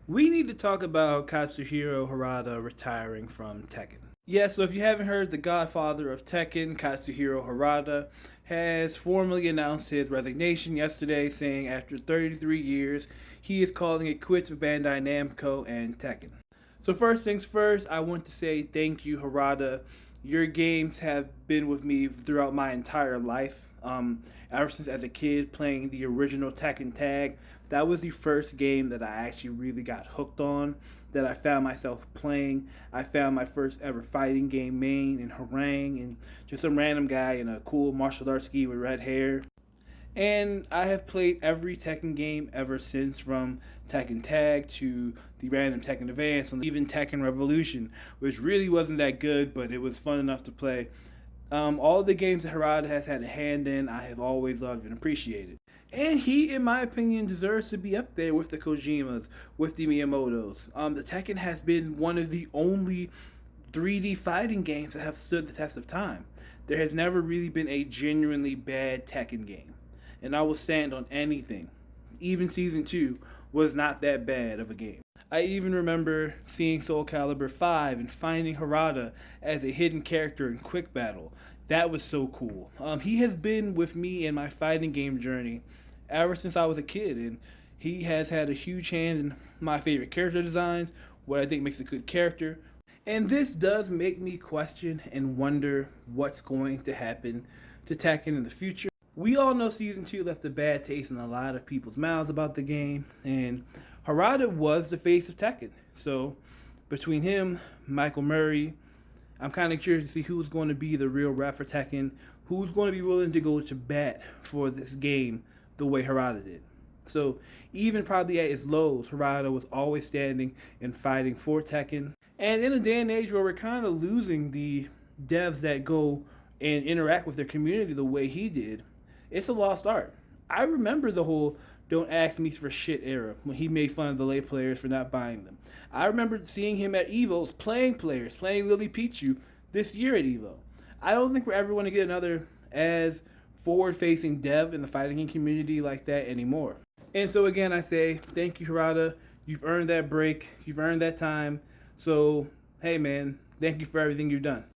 We need to talk about Katsuhiro Harada retiring from Tekken. Yeah, so if you haven't heard, the godfather of Tekken, Katsuhiro Harada, has formally announced his resignation yesterday, saying after 33 years, he is calling it quits with Bandai Namco and Tekken. So first things first, I want to say thank you, Harada. Your games have been with me throughout my entire life. Ever since as a kid playing the original Tekken Tag, that was the first game that I actually really got hooked on, that I found myself playing. I found my first ever fighting game main in Harang, and just some random guy in a cool martial arts gi with red hair. And I have played every Tekken game ever since, from Tekken Tag to the random Tekken Advance, and even Tekken Revolution, which really wasn't that good, but it was fun enough to play. All the games that Harada has had a hand in, I have always loved and appreciated. And he, in my opinion, deserves to be up there with the Kojimas, with the Miyamotos. The Tekken has been one of the only 3D fighting games that have stood the test of time. There has never really been a genuinely bad Tekken game, and I will stand on anything. Even Season 2 was not that bad of a game. I even remember seeing Soul Calibur 5 and finding Harada as a hidden character in Quick Battle. That was so cool. He has been with me in my fighting game journey ever since I was a kid, and he has had a huge hand in my favorite character designs, what I think makes a good character. And this does make me question and wonder what's going to happen to Tekken in the future. We all know Season 2 left a bad taste in a lot of people's mouths about the game, and Harada was the face of Tekken. So, between him, Michael Murray, I'm kind of curious to see who's going to be the real rep for Tekken, who's going to be willing to go to bat for this game the way Harada did. So, even probably at its lows, Harada was always standing and fighting for Tekken. And in a day and age where we're kind of losing the devs that go and interact with their community the way he did, it's a lost art. I remember the whole "don't ask me for shit" era when he made fun of the late players for not buying them. I remember seeing him at Evo's playing players, playing Lily Pichu this year at Evo. I don't think we're ever going to get another as forward-facing dev in the fighting game community like that anymore. And so again, I say thank you, Harada. You've earned that break. You've earned that time. So, hey man, thank you for everything you've done.